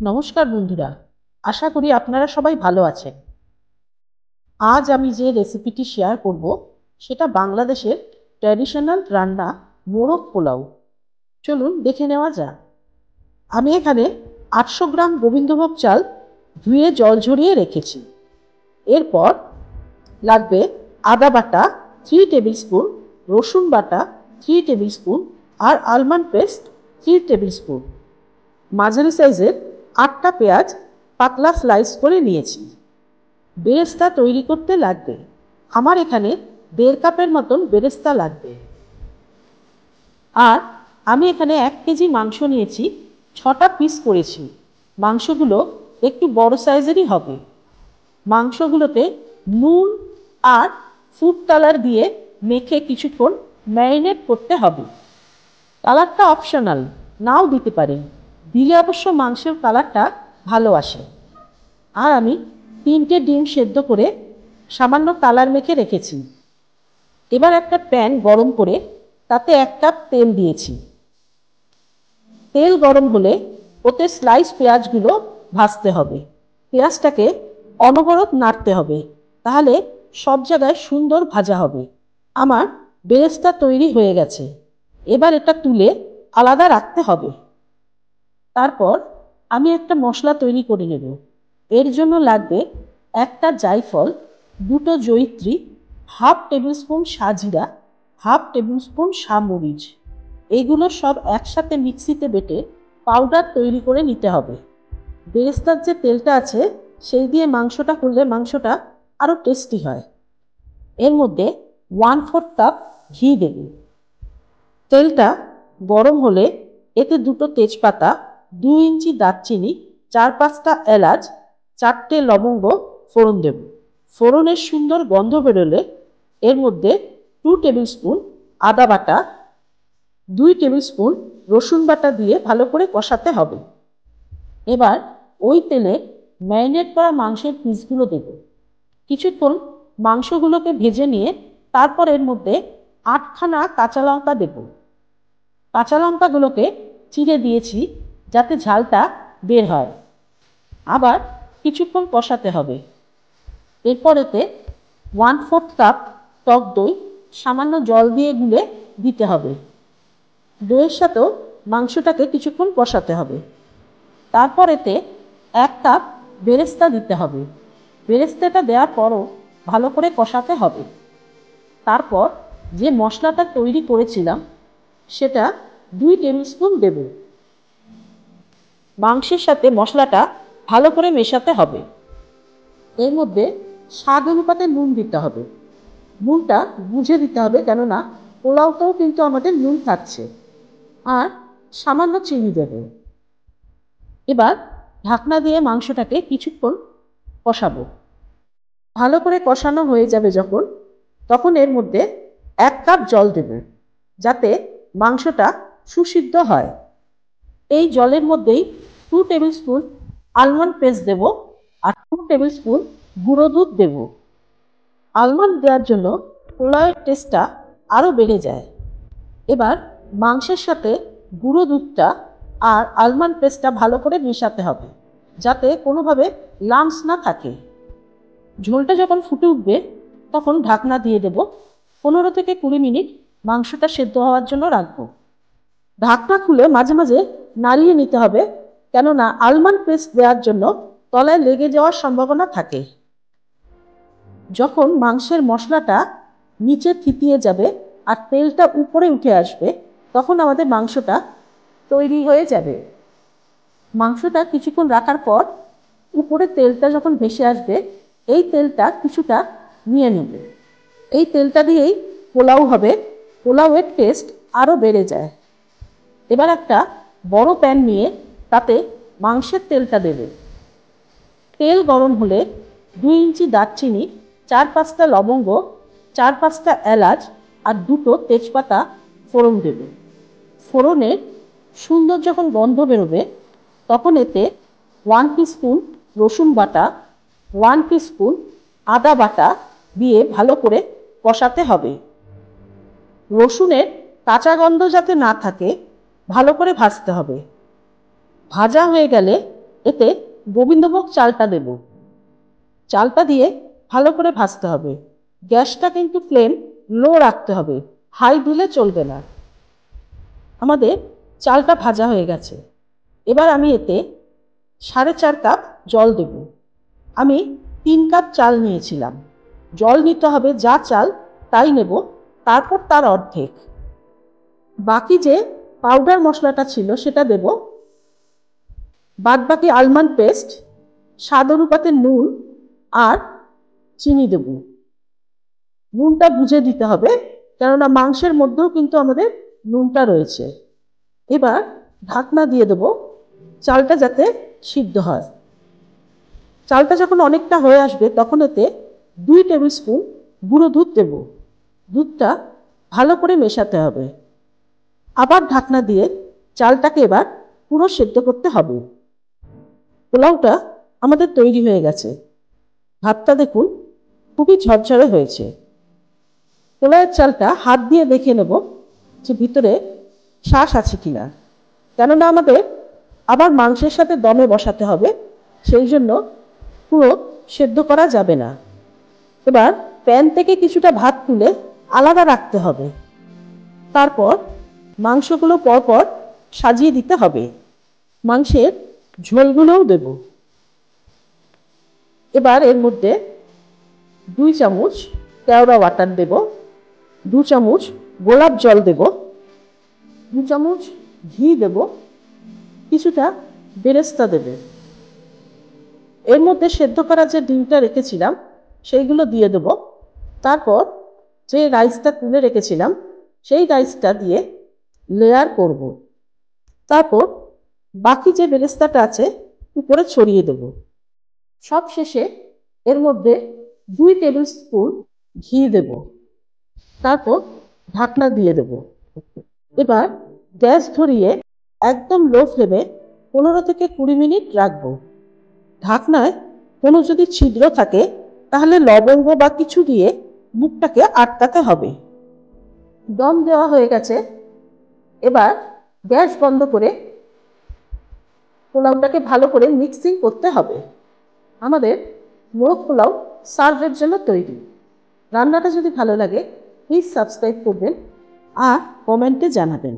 নমস্কার বন্ধুরা, আশা করি আপনারা সবাই ভালো আছেন। আজ আমি যে রেসিপিটি শেয়ার করব সেটা বাংলাদেশের ট্র্যাডিশনাল রান্না মোরগ পোলাও। চলুন দেখে নেওয়া যাক। আমি এখানে 800 গ্রাম গোবিন্দভোগ চাল ধুয়ে জল ঝরিয়ে রেখেছি। এরপর লাগবে আদা বাটা 3 টেবিল স্পুন, রসুন বাটা 3 টেবিল স্পুন আর আলমন্ড পেস্ট 3 টেবিল স্পুন। মাঝারি সাইজের 8টা পেঁয়াজ পাতলা স্লাইস করে নিয়েছি। বেরেস্তা তৈরি করতে লাগবে, আমার এখানে 1.5 কাপের মতন বেরেস্তা লাগবে। আর আমি এখানে 1 কেজি মাংস নিয়েছি, 6টা পিস করেছি। মাংসগুলো একটু বড় সাইজেরই হবে। মাংসগুলোতে নুন আর ফুড কালার দিয়ে মেখে কিছুক্ষণ ম্যারিনেট করতে হবে। কালারটা অপশনাল, নাও দিতে পারেন, দিলে অবশ্য মাংসের কালারটা ভালো আসে। আর আমি 3টে ডিম সেদ্ধ করে সামান্য কালার মেখে রেখেছি। এবার একটা প্যান গরম করে তাতে 1 কাপ তেল দিয়েছি। তেল গরম হলে ওতে স্লাইস পেঁয়াজগুলো ভাজতে হবে। পেঁয়াজটাকে অনবরত নাড়তে হবে, তাহলে সব জায়গায় সুন্দর ভাজা হবে। আমার বেরেস্তা তৈরি হয়ে গেছে, এবার এটা তুলে আলাদা রাখতে হবে। তারপর আমি একটা মশলা তৈরি করে নেব। এর জন্য লাগবে একটা জায়ফল, 2টো জয়িত্রী, হাফ টেবিল স্পুন সাজিরা, হাফ টেবিল স্পুন সামরিচ। এগুলো সব একসাথে মিক্সিতে বেটে পাউডার তৈরি করে নিতে হবে। বেরেস্তার যে তেলটা আছে সেই দিয়ে মাংসটা করলে মাংসটা আরও টেস্টি হয়। এর মধ্যে 1/4 কাপ ঘি দেবে। তেলটা গরম হলে এতে 2টো তেজপাতা, 2 ইঞ্চি দারচিনি, 4-5টা এলাচ, 4টে লবঙ্গ ফোড়ন দেব। ফোড়নের সুন্দর গন্ধ বেরোলে এর মধ্যে 2 টেবিল স্পুন আদা বাটা, 2 টেবিল স্পুন রসুন বাটা দিয়ে ভালো করে কষাতে হবে। এবার ওই তেলে ম্যারিনেট করা মাংসের পিসগুলো দেব। কিছুক্ষণ মাংসগুলোকে ভেজে নিয়ে তারপর এর মধ্যে 8খানা কাঁচা লঙ্কা দেব। কাঁচা লঙ্কাগুলোকে চিড়ে দিয়েছি যাতে ঝালটা বের হয়। আবার কিছুক্ষণ কষাতে হবে। এরপর এতে 1/4 কাপ টক দই সামান্য জল দিয়ে গুলে দিতে হবে। দইয়ের সাথেও মাংসটাকে কিছুক্ষণ কষাতে হবে। তারপর এতে 1 কাপ বেরেস্তা দিতে হবে। বেরেস্তাটা দেওয়ার পরও ভালো করে কষাতে হবে। তারপর যে মশলাটা তৈরি করেছিলাম সেটা 2 টেবিল স্পুন দেব। মাংসের সাথে মশলাটা ভালো করে মেশাতে হবে। এর মধ্যে স্বাদ অনুপাতে নুন দিতে হবে। নুনটা বুঝে দিতে হবে, কেননা পোলাওটাও কিন্তু আমাদের নুন থাকছে। আর সামান্য চিনি দেবে। এবার ঢাকনা দিয়ে মাংসটাকে কিছুক্ষণ কষাবো। ভালো করে কষানো হয়ে যাবে যখন, তখন এর মধ্যে 1 কাপ জল দেব, যাতে মাংসটা সুসিদ্ধ হয়। এই জলের মধ্যেই 2 টেবিল স্পুন আলমন্ড পেস্ট দেব আর 2 টেবিল স্পুন গুঁড়ো দুধ দেব। আলমন্ড দেওয়ার জন্য পোলাওয়ের টেস্টটা আরও বেড়ে যায়। এবার মাংসের সাথে গুঁড়ো দুধটা আর আলমন্ড পেস্টটা ভালো করে মেশাতে হবে, যাতে কোনোভাবে লাম্পস না থাকে। ঝোলটা যখন ফুটে উঠবে তখন ঢাকনা দিয়ে দেব। 15 থেকে 20 মিনিট মাংসটা সেদ্ধ হওয়ার জন্য রাখবো। ঢাকনা খুলে মাঝে মাঝে নাড়িয়ে নিতে হবে, কেননা আলমন্ড পেস্ট দেওয়ার জন্য তলায় লেগে যাওয়ার সম্ভাবনা থাকে। যখন মাংসের মশলাটা নিচে থিতিয়ে যাবে আর তেলটা উপরে উঠে আসবে, তখন আমাদের মাংসটা তৈরি হয়ে যাবে। মাংসটা কিছুক্ষণ রাখার পর উপরে তেলটা যখন ভেসে আসবে, এই তেলটা কিছুটা নিয়ে নেবে। এই তেলটা দিয়েই পোলাও হবে, পোলাওয়ের টেস্ট আরও বেড়ে যায়। এবার একটা বড় প্যান নিয়ে তাতে মাংসের তেলটা দেবে। তেল গরম হলে 2 ইঞ্চি দারচিনি, 4-5টা লবঙ্গ, 4-5টা এলাচ আর 2টো তেজপাতা ফোড়ন দেবে। ফোড়নের সুন্দর যখন গন্ধ বেরোবে তখন এতে 1 টিস্পুন রসুন বাটা, 1 টিস্পুন আদা বাটা দিয়ে ভালো করে কষাতে হবে। রসুনের কাঁচা গন্ধ যাতে না থাকে ভালো করে ভাজতে হবে। ভাজা হয়ে গেলে এতে গোবিন্দভোগ চালটা দেব। চালটা দিয়ে ভালো করে ভাজতে হবে। গ্যাসটা কিন্তু ফ্লেম লো রাখতে হবে, হাই দিলে চলবে না। আমাদের চালটা ভাজা হয়ে গেছে। এবার আমি এতে 4.5 কাপ জল দেব। আমি 3 কাপ চাল নিয়েছিলাম। জল নিতে হবে, যা চাল তাই নেব, তারপর তার অর্ধেক। বাকি যে পাউডার মশলাটা ছিল সেটা দেব। বাদবাকি আলমন্ড পেস্ট, স্বাদ অনুপাতে নুন আর চিনি দেব। নুনটা বুঝে দিতে হবে, কেননা মাংসের মধ্যেও কিন্তু আমাদের নুনটা রয়েছে। এবার ঢাকনা দিয়ে দেব, চালটা যাতে সিদ্ধ হয়। চালটা যখন অনেকটা হয়ে আসবে তখন এতে 2 টেবিল স্পুন গুঁড়ো দুধ দেব। দুধটা ভালো করে মেশাতে হবে। আবার ঢাকনা দিয়ে চালটাকে এবার পুরো সেদ্ধ করতে হবে। পোলাওটা আমাদের তৈরি হয়ে গেছে। ভাতটা দেখুন খুবই ঝরঝরে হয়েছে। পোলাওয়ের চালটা হাত দিয়ে দেখে নেব যে ভিতরে শ্বাস আছে কিনা, কেননা আমাদের আবার মাংসের সাথে দমে বসাতে হবে, সেই জন্য পুরো সেদ্ধ করা যাবে না। এবার প্যান থেকে কিছুটা ভাত তুলে আলাদা রাখতে হবে। তারপর মাংসগুলো পরপর সাজিয়ে দিতে হবে। মাংসের ঝোলগুলোও দেব। এবার এর মধ্যে 2 চামচ কেওড়া ওয়াটার দেব, 2 চামচ গোলাপ জল দেব, 2 চামচ ঘি দেব, কিছুটা বেরেস্তা দেবে। এর মধ্যে সেদ্ধ করা যে ডিমটা রেখেছিলাম সেইগুলো দিয়ে দেব। তারপর যে রাইসটা তুলে রেখেছিলাম সেই রাইসটা দিয়ে লেয়ার করব। তারপর বাকি যে বেরেস্তাটা আছে উপরে ছড়িয়ে দেব। সব শেষে এর মধ্যে 2 টেবিল স্পুন ঘি দেব। তারপর ঢাকনা দিয়ে দেব। এবার গ্যাস ধরিয়ে একদম লো ফ্লেমে 15 থেকে 20 মিনিট রাখবো। ঢাকনায় কোনো যদি ছিদ্র থাকে তাহলে লবঙ্গ বা কিছু দিয়ে মুখটাকে আটকাতে হবে। দম দেওয়া হয়ে গেছে। এবার গ্যাস বন্ধ করে পোলাওটাকে ভালো করে মিক্সিং করতে হবে। আমাদের মোরগ পোলাও সার্ভের জন্য তৈরি। রান্নাটা যদি ভালো লাগে প্লিজ সাবস্ক্রাইব করবেন আর কমেন্টে জানাবেন।